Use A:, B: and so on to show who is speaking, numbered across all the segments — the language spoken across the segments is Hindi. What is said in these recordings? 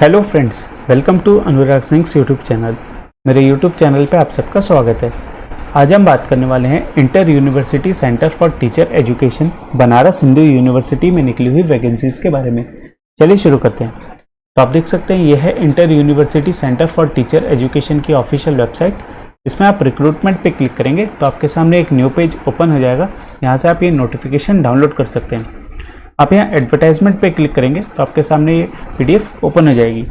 A: Hello friends, welcome to Anurag Singh YouTube channel. मेरे यूट्यूब चैनल पे आप सबका स्वागत है। आज हम बात करने वाले हैं inter university centre for teacher education Banaras Hindu university में निकली हुई वैकेंसीज के बारे में। चलिए शुरू करते हैं। तो आप देख सकते हैं यह है inter university centre for teacher education की ऑफिशियल वेबसाइट। इसमें आप रिक्रूटमेंट पे क्लिक करेंगे तो आपके सामने एक न्यू पेज ओपन हो जाएगा। यहाँ से आप ये नोटिफिकेशन डाउनलोड कर सकते हैं। आप यहाँ एडवर्टाइजमेंट पे क्लिक करेंगे तो आपके सामने ये पीडीएफ ओपन हो जाएगी।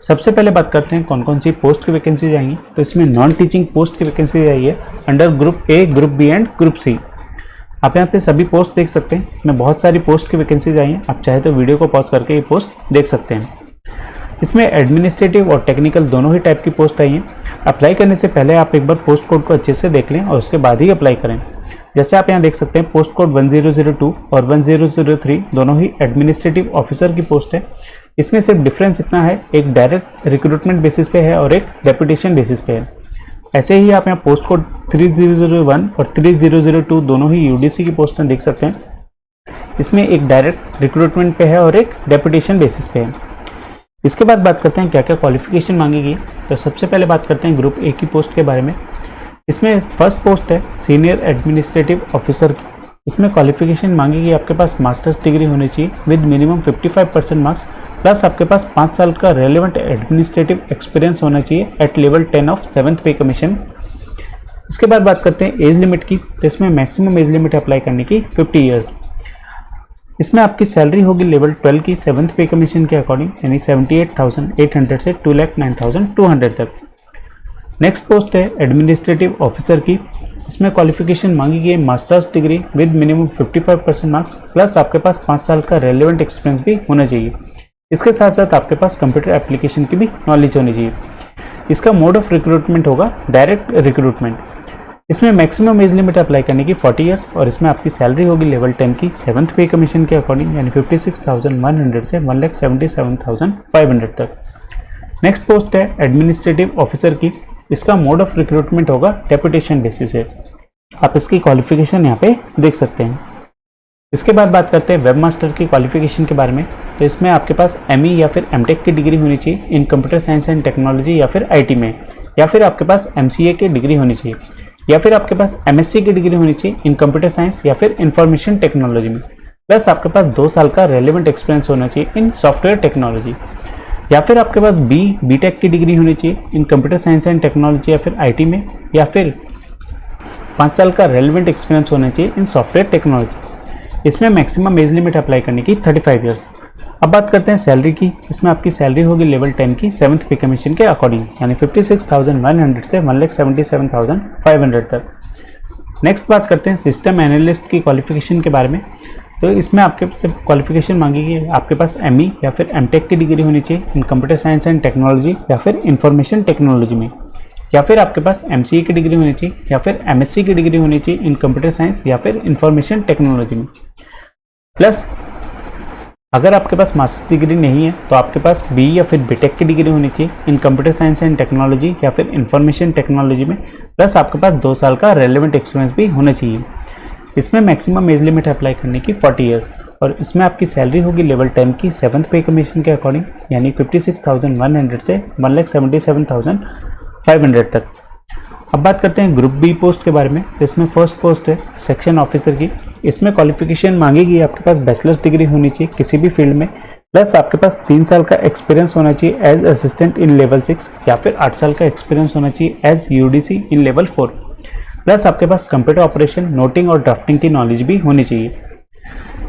A: सबसे पहले बात करते हैं कौन कौन सी पोस्ट की वैकेंसीज आएंगी। तो इसमें नॉन टीचिंग पोस्ट की वैकेंसी आई है under group A, group B and group C. आप यहाँ पे सभी पोस्ट देख सकते हैं। इसमें बहुत सारी पोस्ट की वैकेंसीज आई हैं। आप चाहे तो वीडियो को पॉज करके ये पोस्ट देख सकते हैं। इसमें एडमिनिस्ट्रेटिव और टेक्निकल दोनों ही टाइप की पोस्ट आई हैं। अप्लाई करने से पहले आप एक बार पोस्ट कोड को अच्छे से देख लें और उसके बाद ही अप्लाई करें। जैसे आप यहाँ देख सकते हैं पोस्ट कोड 1002 और 1003 दोनों ही एडमिनिस्ट्रेटिव ऑफिसर की पोस्ट है। इसमें सिर्फ डिफरेंस इतना है, एक डायरेक्ट रिक्रूटमेंट बेसिस पे है और एक डेपुटेशन बेसिस पे है। ऐसे ही आप यहाँ पोस्ट कोड 3001 और 3002 दोनों ही यूडीसी की पोस्ट देख सकते हैं। इसमें एक डायरेक्ट रिक्रूटमेंट पे है और एक डेपुटेशन बेसिस पे है। इसके बाद बात करते हैं क्या क्या क्वालिफिकेशन मांगी गई। तो सबसे पहले बात करते हैं ग्रुप ए की पोस्ट के बारे में। इसमें फर्स्ट पोस्ट है सीनियर एडमिनिस्ट्रेटिव ऑफिसर की। इसमें क्वालिफिकेशन मांगी गई आपके पास मास्टर्स डिग्री होनी चाहिए विद मिनिमम 55% मार्क्स प्लस आपके पास 5 साल का रेलेवेंट एडमिनिस्ट्रेटिव एक्सपीरियंस होना चाहिए एट लेवल 10 ऑफ 7th पे कमीशन। इसके बाद बात करते हैं एज लिमिट की। तो इसमें मैक्सिमम एज लिमिट अप्लाई करने की 50 ईयर्स। इसमें आपकी सैलरी होगी लेवल 12 की 7th पे कमीशन के अकॉर्डिंग, यानी 78,800 से 2,09,200 तक। नेक्स्ट पोस्ट है एडमिनिस्ट्रेटिव ऑफिसर की। इसमें क्वालिफिकेशन मांगी गई है masters degree with minimum 55% marks plus आपके पास 5 साल का रेलेवेंट एक्सपीरियंस भी होना चाहिए। इसके साथ साथ आपके पास कंप्यूटर एप्लीकेशन की भी नॉलेज होनी चाहिए। इसका मोड ऑफ रिक्रूटमेंट होगा डायरेक्ट रिक्रूटमेंट। इसमें मैक्सिमम एज लिमिट अप्लाई करने की 40 ईयर्स और इसमें आपकी सैलरी होगी लेवल 10 की 7th पे कमीशन के अकॉर्डिंग, यानी 56,100 से 1,77,500 तक। नेक्स्ट पोस्ट है एडमिनिस्ट्रेटिव ऑफिसर की। इसका मोड ऑफ रिक्रूटमेंट होगा डेपुटेशन बेसिस पे। आप इसकी क्वालिफिकेशन यहाँ पे देख सकते हैं। इसके बाद बात करते हैं वेब मास्टर की क्वालिफिकेशन के बारे में। तो इसमें आपके पास एमई या फिर एमटेक की डिग्री होनी चाहिए इन कंप्यूटर साइंस एंड टेक्नोलॉजी या फिर आईटी में, या फिर आपके पास एमसीए की डिग्री होनी चाहिए, या फिर आपके पास एमएससी की डिग्री होनी चाहिए इन कंप्यूटर साइंस या फिर इंफॉर्मेशन टेक्नोलॉजी में, प्लस आपके पास 2 साल का रेलेवेंट एक्सपीरियंस होना चाहिए इन सॉफ्टवेयर टेक्नोलॉजी, या फिर आपके पास बीटेक की डिग्री होनी चाहिए इन कंप्यूटर साइंस एंड टेक्नोलॉजी या फिर आईटी में, या फिर 5 साल का रेलेवेंट एक्सपीरियंस होना चाहिए इन सॉफ्टवेयर टेक्नोलॉजी। इसमें मैक्सिमम एज लिमिट अप्लाई करने की 35 ईयर्स। अब बात करते हैं सैलरी की। इसमें आपकी सैलरी होगी लेवल 10 की 7th पे कमीशन के अकॉर्डिंग, यानी 56,100 से 1,77,500 तक। नेक्स्ट बात करते हैं सिस्टम एनालिस्ट की क्वालिफिकेशन के बारे में। तो इसमें आपके से क्वालिफिकेशन मांगी गई है आपके पास एमई या फिर एमटेक की डिग्री होनी चाहिए इन कंप्यूटर साइंस एंड टेक्नोलॉजी या फिर इंफॉर्मेशन टेक्नोलॉजी में, या फिर आपके पास एमसीए की डिग्री होनी चाहिए या फिर एमएससी की डिग्री होनी चाहिए इन कंप्यूटर साइंस या फिर इंफॉर्मेशन टेक्नोलॉजी में। प्लस अगर आपके पास मास्टर्स डिग्री नहीं है तो आपके पास बी या फिर बीटेक की डिग्री होनी चाहिए इन कंप्यूटर साइंस एंड टेक्नोलॉजी या फिर इंफॉर्मेशन टेक्नोलॉजी में, प्लस आपके पास 2 साल का रेलेवेंट एक्सपीरियंस भी होना चाहिए। इसमें मैक्सिमम एज लिमिट अप्लाई करने की 40 ईयर्स और इसमें आपकी सैलरी होगी लेवल 10 की 7th पे कमीशन के अकॉर्डिंग, यानी 56,100 से 1,77,500 तक। अब बात करते हैं ग्रुप बी पोस्ट के बारे में। तो इसमें फर्स्ट पोस्ट है सेक्शन ऑफिसर की। इसमें क्वालिफिकेशन मांगी गई आपके पास बैचलर्स डिग्री होनी चाहिए किसी भी फील्ड में, प्लस आपके पास 3 साल का एक्सपीरियंस होना चाहिए एज असिस्टेंट इन लेवल 6 या फिर 8 साल का एक्सपीरियंस होना चाहिए as UDC in level 4, plus आपके पास कंप्यूटर ऑपरेशन, नोटिंग और ड्राफ्टिंग की नॉलेज भी होनी चाहिए।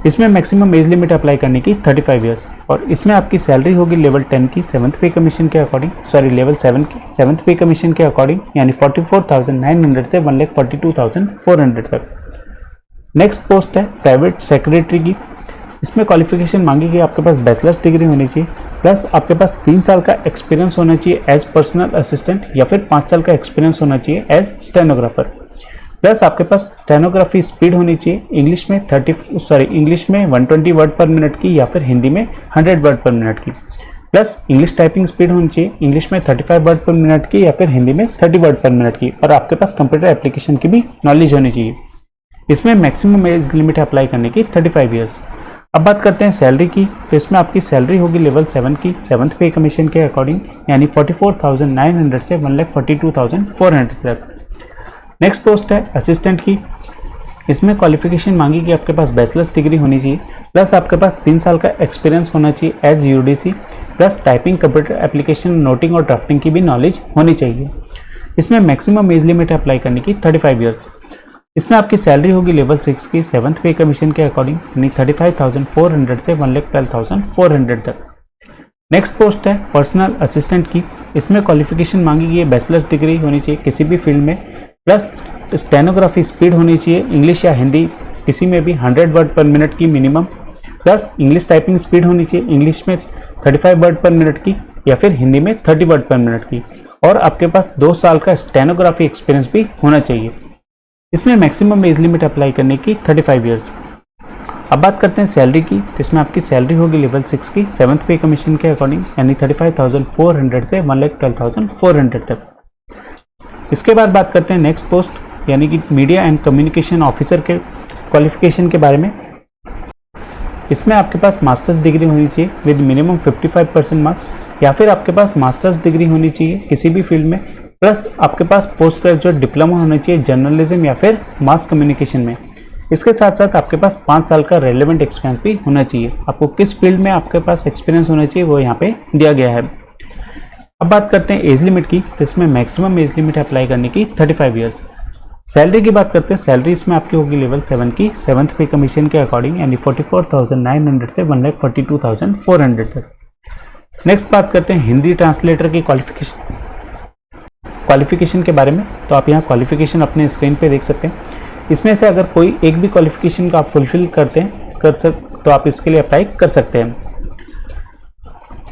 A: इसमें मैक्सिमम एज लिमिट अप्लाई करने की 35 ईयर्स और इसमें आपकी सैलरी होगी लेवल 10 की 7th पे कमीशन के अकॉर्डिंग, लेवल 7 की 7th पे कमीशन के अकॉर्डिंग, यानी 44,900 से 1,42,400 तक। नेक्स्ट पोस्ट है प्राइवेट सेक्रेटरी की। इसमें क्वालिफिकेशन मांगी गई आपके पास बैचलर्स डिग्री होनी चाहिए, प्लस आपके पास 3 साल का एक्सपीरियंस होना चाहिए एज पर्सनल असिस्टेंट या फिर 5 साल का एक्सपीरियंस होना चाहिए एज स्टेनोग्राफर, प्लस आपके पास स्टेनोग्राफी स्पीड होनी चाहिए इंग्लिश में 120 वर्ड पर मिनट की या फिर हिंदी में 100 वर्ड पर मिनट की, प्लस इंग्लिश टाइपिंग स्पीड होनी चाहिए इंग्लिश में 35 वर्ड पर मिनट की या फिर हिंदी में 30 वर्ड पर मिनट की, और आपके पास कंप्यूटर एप्लीकेशन की भी नॉलेज होनी चाहिए। इसमें मैक्सिमम एज लिमिट अप्लाई करने की 35 ईयर्स। अब बात करते हैं सैलरी की, तो इसमें आपकी सैलरी होगी लेवल 7 की 7th पे कमीशन के अकॉर्डिंग, यानी 44,900 से 1,42,400 तक। नेक्स्ट पोस्ट है असिस्टेंट की। इसमें क्वालिफिकेशन मांगी कि आपके पास बैचलर्स डिग्री होनी चाहिए, प्लस आपके पास 3 साल का एक्सपीरियंस होना चाहिए as UDC, plus typing, computer application, noting और ड्राफ्टिंग की भी नॉलेज होनी चाहिए। इसमें मैक्सिमम एज लिमिट अप्लाई करने की 35 ईयर्स। इसमें आपकी सैलरी होगी लेवल 6 की 7th पे कमीशन के अकॉर्डिंग, यानी 35,400 से 1,12,400 तक। नेक्स्ट पोस्ट है पर्सनल असिस्टेंट की। इसमें क्वालिफिकेशन मांगी गई है बैचलर्स डिग्री होनी चाहिए किसी भी फील्ड में, प्लस स्टेनोग्राफी स्पीड होनी चाहिए इंग्लिश या हिंदी किसी में भी 100 वर्ड पर मिनट की minimum, plus English typing speed होनी चाहिए इंग्लिश में 35 वर्ड पर मिनट की या फिर हिंदी में 30 वर्ड पर मिनट की, और आपके पास 2 साल का स्टेनोग्राफी एक्सपीरियंस भी होना चाहिए। इसमें मैक्सिमम एज लिमिट अप्लाई करने की 35 ईयर्स। अब बात करते हैं सैलरी की, तो इसमें आपकी सैलरी होगी लेवल 6 की 7th पे कमीशन के अकॉर्डिंग, यानी 35,400 से 1,12,400 तक। इसके बाद बात करते हैं नेक्स्ट पोस्ट, यानी कि मीडिया एंड कम्युनिकेशन ऑफिसर के क्वालिफिकेशन के बारे में। इसमें आपके पास मास्टर्स डिग्री होनी चाहिए विद मिनिमम 55% मार्क्स, या फिर आपके पास मास्टर्स डिग्री होनी चाहिए किसी भी फील्ड में, प्लस आपके पास पोस्ट ग्रेजुएट डिप्लोमा होना चाहिए जर्नलिज्म या फिर मास कम्युनिकेशन में। इसके साथ साथ आपके पास 5 साल का रेलेवेंट एक्सपीरियंस भी होना चाहिए। आपको किस फील्ड में आपके पास एक्सपीरियंस होना चाहिए वो यहाँ पे दिया गया है। अब बात करते हैं एज लिमिट की, तो इसमें मैक्सिमम एज लिमिट अप्लाई करने की 35 ईयर्स। सैलरी की बात करते हैं, सैलरी इसमें आपकी होगी लेवल 7 की 7th पे कमीशन के अकॉर्डिंग, यानी 44,900 से 1,42,400 तक। नेक्स्ट बात करते हैं हिंदी ट्रांसलेटर की क्वालिफिकेशन के बारे में। तो आप यहाँ क्वालिफिकेशन अपने स्क्रीन पे देख सकते हैं। इसमें से अगर कोई एक भी क्वालिफिकेशन का आप फुलफिल तो आप इसके लिए अप्लाई कर सकते हैं।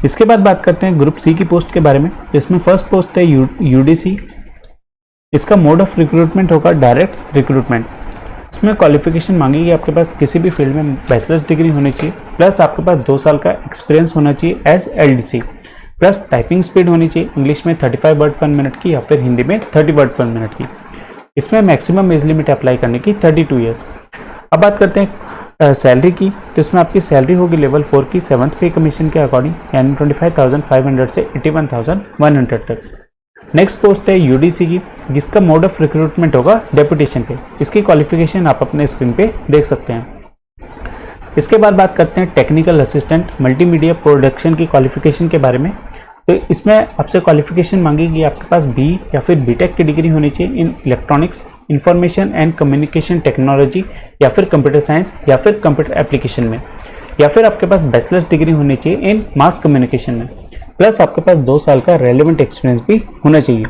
A: इसके बाद बात करते हैं ग्रुप सी की पोस्ट के बारे में। इसमें फर्स्ट पोस्ट है यूडीसी। इसका मोड ऑफ रिक्रूटमेंट होगा डायरेक्ट रिक्रूटमेंट। इसमें क्वालिफिकेशन मांगेगी आपके पास किसी भी फील्ड में बैचलर्स डिग्री होनी चाहिए, प्लस आपके पास 2 साल का एक्सपीरियंस होना चाहिए as LDC, plus typing speed होनी चाहिए इंग्लिश में 35 वर्ड पर मिनट की या फिर हिंदी में 30 वर्ड पर मिनट की। इसमें मैक्सिमम एज लिमिट अप्लाई करने की 32 ईयर्स। अब बात करते हैं सैलरी की, तो इसमें आपकी सैलरी होगी लेवल 4 की 7th पे कमीशन के अकॉर्डिंग, यानी 25,500 से 81,100 तक। नेक्स्ट पोस्ट है यूडीसी की, जिसका मोड ऑफ रिक्रूटमेंट होगा डेपुटेशन पे। इसकी क्वालिफिकेशन आप अपने स्क्रीन पे देख सकते हैं। इसके बाद बात करते हैं टेक्निकल असिस्टेंट मल्टीमीडिया प्रोडक्शन की क्वालिफिकेशन के बारे में। तो इसमें आपसे क्वालिफिकेशन मांगेगी आपके पास बी या फिर बीटेक की डिग्री होनी चाहिए in electronics, information and communication technology, या फिर कंप्यूटर साइंस या फिर कंप्यूटर एप्लीकेशन में, या फिर आपके पास बैचलर्स डिग्री होनी चाहिए इन मास कम्युनिकेशन में, प्लस आपके पास 2 साल का रेलेवेंट एक्सपीरियंस भी होना चाहिए।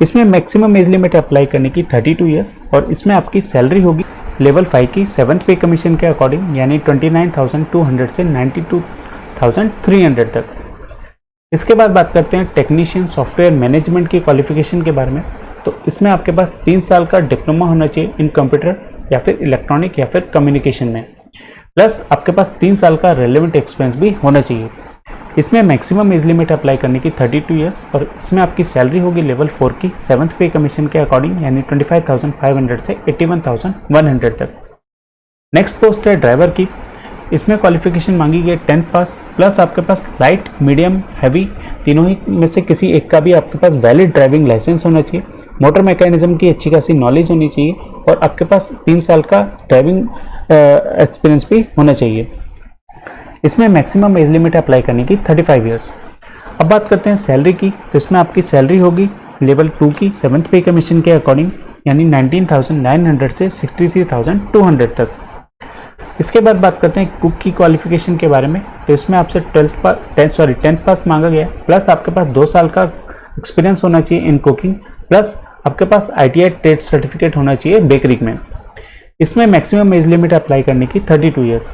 A: इसमें मैक्सिमम एज लिमिट अप्लाई करने की 32 ईयर्स, और इसमें आपकी सैलरी होगी लेवल 5 की 7th पे कमीशन के अकॉर्डिंग, यानी 29,200 से 92,300 तक। इसके बाद बात करते हैं टेक्नीशियन सॉफ्टवेयर मैनेजमेंट की क्वालिफिकेशन के बारे में। तो इसमें आपके पास 3 साल का डिप्लोमा होना चाहिए इन कंप्यूटर या फिर इलेक्ट्रॉनिक या फिर कम्युनिकेशन में, प्लस आपके पास 3 साल का रेलेवेंट एक्सपीरियंस भी होना चाहिए। इसमें मैक्सिमम एज लिमिट अप्लाई करने की 32 ईयर्स, और इसमें आपकी सैलरी होगी लेवल 4 की 7th पे कमीशन के अकॉर्डिंग, यानी 25,500 से 81,100 तक। नेक्स्ट पोस्ट है ड्राइवर की। इसमें क्वालिफिकेशन मांगी गई 10th पास, प्लस आपके पास लाइट, मीडियम, हैवी तीनों ही में से किसी एक का भी आपके पास वैलिड ड्राइविंग लाइसेंस होना चाहिए, मोटर मैकेनिज्म की अच्छी खासी नॉलेज होनी चाहिए, और आपके पास 3 साल का ड्राइविंग एक्सपीरियंस भी होना चाहिए। इसमें मैक्सिमम एज लिमिट अप्लाई करने की 35 ईयर्स। अब बात करते हैं सैलरी की। तो इसमें आपकी सैलरी होगी लेवल 2 की 7th पे कमीशन के अकॉर्डिंग, यानी 19,900 से 63,200 तक। इसके बाद बात करते हैं कुक की क्वालिफिकेशन के बारे में। तो इसमें आपसे 10th पास मांगा गया, प्लस आपके पास 2 साल का एक्सपीरियंस होना चाहिए इन कुकिंग, प्लस आपके पास ITI ट्रेड सर्टिफिकेट होना चाहिए बेकरी में। इसमें मैक्सिमम एज लिमिट अप्लाई करने की 32 ईयर्स।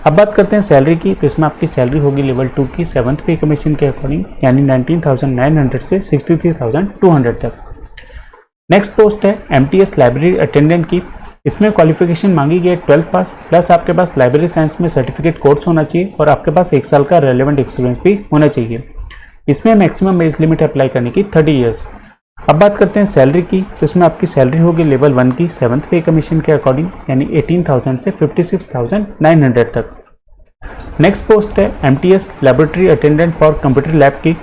A: अब बात करते हैं सैलरी की। तो इसमें आपकी सैलरी होगी लेवल 2 की 7th पे कमीशन के अकॉर्डिंग, यानी 19,900 से 63,200 तक। नेक्स्ट पोस्ट है MTS लाइब्रेरी अटेंडेंट की। इसमें क्वालिफिकेशन मांगी गई है 12th पास, प्लस आपके पास लाइब्रेरी साइंस में सर्टिफिकेट कोर्स होना चाहिए, और आपके पास 1 साल का रेलेवेंट एक्सपीरियंस भी होना चाहिए। इसमें मैक्सिमम एज लिमिट अप्लाई करने की 30 ईयर्स। अब बात करते हैं सैलरी की। तो इसमें आपकी सैलरी होगी लेवल 1 की 7th पे कमीशन के अकॉर्डिंग, यानी 18,000 से 56,900 तक। नेक्स्ट पोस्ट है MTS laboratory attendant for computer lab की।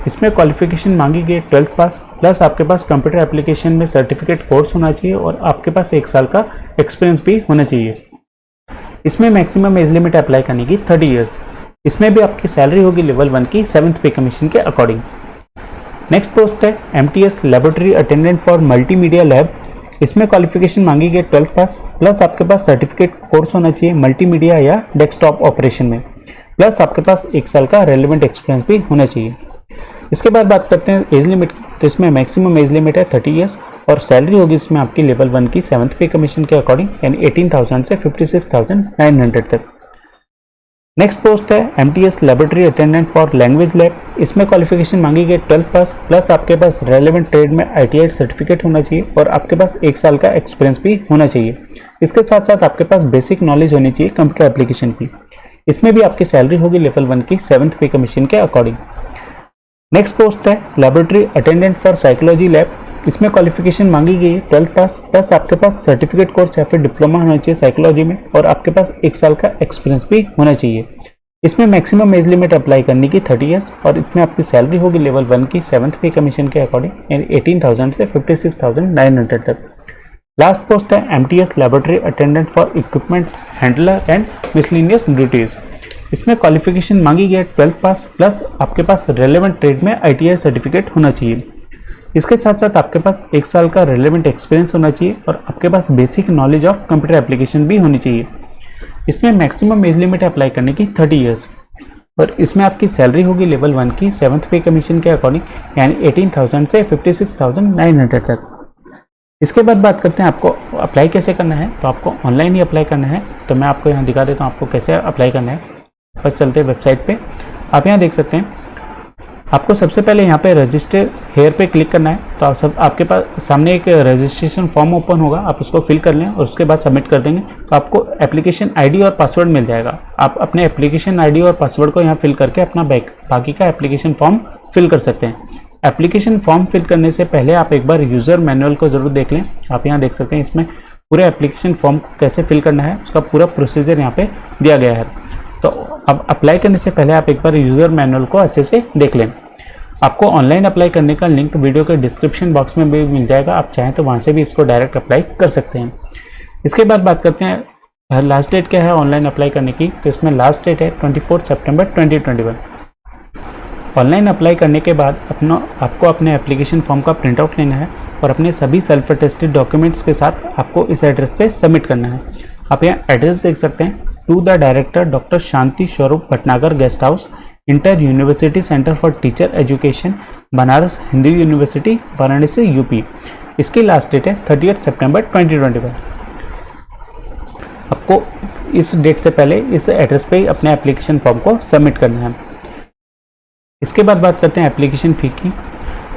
A: इसमें क्वालिफिकेशन मांगी गई 12th पास प्लस आपके पास कंप्यूटर एप्लीकेशन में सर्टिफिकेट कोर्स होना चाहिए और आपके पास 1 साल का एक्सपीरियंस भी होना चाहिए। इसमें मैक्सिमम एज लिमिट अप्लाई करने की 30 ईयर्स। इसमें भी आपकी सैलरी होगी लेवल 1 की 7th पे कमीशन के अकॉर्डिंग। नेक्स्ट पोस्ट है MTS laboratory attendant for multimedia lab. इसमें क्वालिफिकेशन मांगी गई 12th पास प्लस आपके पास सर्टिफिकेट कोर्स होना चाहिए मल्टीमीडिया या डेस्कटॉप ऑपरेशन में, प्लस आपके पास 1 साल का रेलेवेंट एक्सपीरियंस भी होना चाहिए। इसके बाद बात करते हैं एज लिमिट की। तो इसमें मैक्सिमम एज लिमिट है 30 ईयर्स और सैलरी होगी इसमें आपकी लेवल 1 की 7th पे कमीशन के अकॉर्डिंग, यानी 18,000 से 56,900 तक। नेक्स्ट पोस्ट है MTS laboratory attendant for language lab. इसमें क्वालिफिकेशन मांगी गई 12th पास प्लस आपके पास रेलेवेंट ट्रेड में ITI सर्टिफिकेट होना चाहिए और आपके पास 1 साल का एक्सपीरियंस भी होना चाहिए। इसके साथ साथ आपके पास बेसिक नॉलेज होनी चाहिए कंप्यूटर एप्लीकेशन की। इसमें भी आपकी सैलरी होगी लेवल 1 की 7th पे कमीशन के अकॉर्डिंग। नेक्स्ट पोस्ट है laboratory attendant for psychology lab. इसमें क्वालिफिकेशन मांगी गई है 12th पास प्लस आपके पास सर्टिफिकेट कोर्स या फिर डिप्लोमा होना चाहिए साइकोलॉजी में और आपके पास 1 साल का एक्सपीरियंस भी होना चाहिए। इसमें मैक्सिमम एज लिमिट अप्लाई करने की 30 ईयर्स और इसमें आपकी सैलरी होगी लेवल 1 की 7th पे कमीशन के अकॉर्डिंग, यानी 18,000 से 56,900 तक। लास्ट पोस्ट है MTS laboratory attendant for equipment handler and miscellaneous duties. इसमें क्वालिफिकेशन मांगी गई 12th पास प्लस आपके पास रेलेवेंट ट्रेड में ITI सर्टिफिकेट होना चाहिए। इसके साथ साथ आपके पास 1 साल का रेलेवेंट एक्सपीरियंस होना चाहिए और आपके पास basic knowledge of computer application भी होनी चाहिए। इसमें मैक्सिमम एज लिमिट अप्लाई करने की 30 ईयर्स और इसमें आपकी सैलरी होगी लेवल 1 की 7th पे कमीशन के अकॉर्डिंग, यानी 18,000 से 56,900 तक। इसके बाद बात करते हैं आपको अप्लाई कैसे करना है। तो आपको ऑनलाइन ही अप्लाई करना है। तो मैं आपको यहाँ दिखा देता हूँ आपको कैसे अप्लाई करना है। बस चलते हैं वेबसाइट पे। आप यहाँ देख सकते हैं आपको सबसे पहले यहाँ पे रजिस्टर हेयर पे क्लिक करना है। तो आप सब आपके पास सामने एक रजिस्ट्रेशन फॉर्म ओपन होगा, आप उसको फिल कर लें और उसके बाद सबमिट कर देंगे तो आपको एप्लीकेशन ID और पासवर्ड मिल जाएगा। आप अपने एप्लीकेशन ID और पासवर्ड को यहाँ फिल करके अपना बाकी का एप्लीकेशन फॉर्म फिल कर सकते हैं। एप्लीकेशन फॉर्म फिल करने से पहले आप एक बार यूज़र मैनुअल को ज़रूर देख लें। आप यहाँ देख सकते हैं इसमें पूरे एप्लीकेशन फॉर्म को कैसे फिल करना है उसका पूरा प्रोसीजर यहाँ पे दिया गया है। तो अब अप्लाई करने से पहले आप एक बार यूज़र मैनुअल को अच्छे से देख लें। आपको ऑनलाइन अप्लाई करने का लिंक वीडियो के डिस्क्रिप्शन बॉक्स में भी मिल जाएगा, आप चाहें तो वहाँ से भी इसको डायरेक्ट अप्लाई कर सकते हैं। इसके बाद बात करते हैं लास्ट डेट क्या है ऑनलाइन अप्लाई करने की। तो इसमें लास्ट डेट है 24 सितंबर 2021। ऑनलाइन अप्लाई करने के बाद आपको अपने एप्लीकेशन फॉर्म का प्रिंट आउट लेना है और अपने सभी सेल्फ अटेस्टेड डॉक्यूमेंट्स के साथ आपको इस एड्रेस पे सबमिट करना है। आप यहाँ एड्रेस देख सकते हैं, to the director doctor Shanti Swarup Bhatnagar guest house, inter university centre for teacher education, Banaras Hindu university, Varanasi UP। इसकी लास्ट डेट है 30 सितंबर 2021। आपको इस डेट से पहले इस एड्रेस पे अपने एप्लीकेशन फॉर्म को सबमिट करना है। इसके बाद बात करते हैं एप्लीकेशन फ़ी की।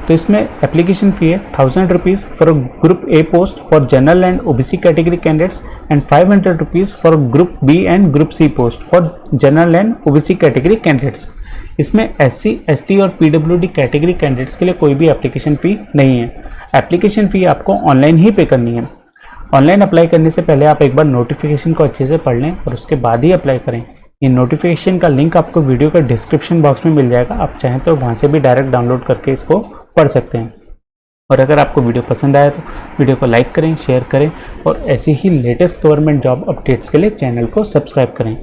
A: तो इसमें एप्लीकेशन फ़ी है 1000 rupees for group A post for general and OBC category candidates and 500 rupees for group B and group C post for general and OBC category candidates. इसमें SC, ST और PWD कैटेगरी कैंडिडेट्स के लिए कोई भी एप्लीकेशन फ़ी नहीं है। एप्लीकेशन फ़ी आपको ऑनलाइन ही पे करनी है। ऑनलाइन अप्लाई करने से पहले आप एक बार नोटिफिकेशन को अच्छे से पढ़ लें और उसके बाद ही अप्लाई करें। ये नोटिफिकेशन का लिंक आपको वीडियो का डिस्क्रिप्शन बॉक्स में मिल जाएगा, आप चाहें तो वहाँ से भी डायरेक्ट डाउनलोड करके इसको पढ़ सकते हैं। और अगर आपको वीडियो पसंद आया तो वीडियो को लाइक करें, शेयर करें और ऐसी ही लेटेस्ट गवर्नमेंट जॉब अपडेट्स के लिए चैनल को सब्सक्राइब करें।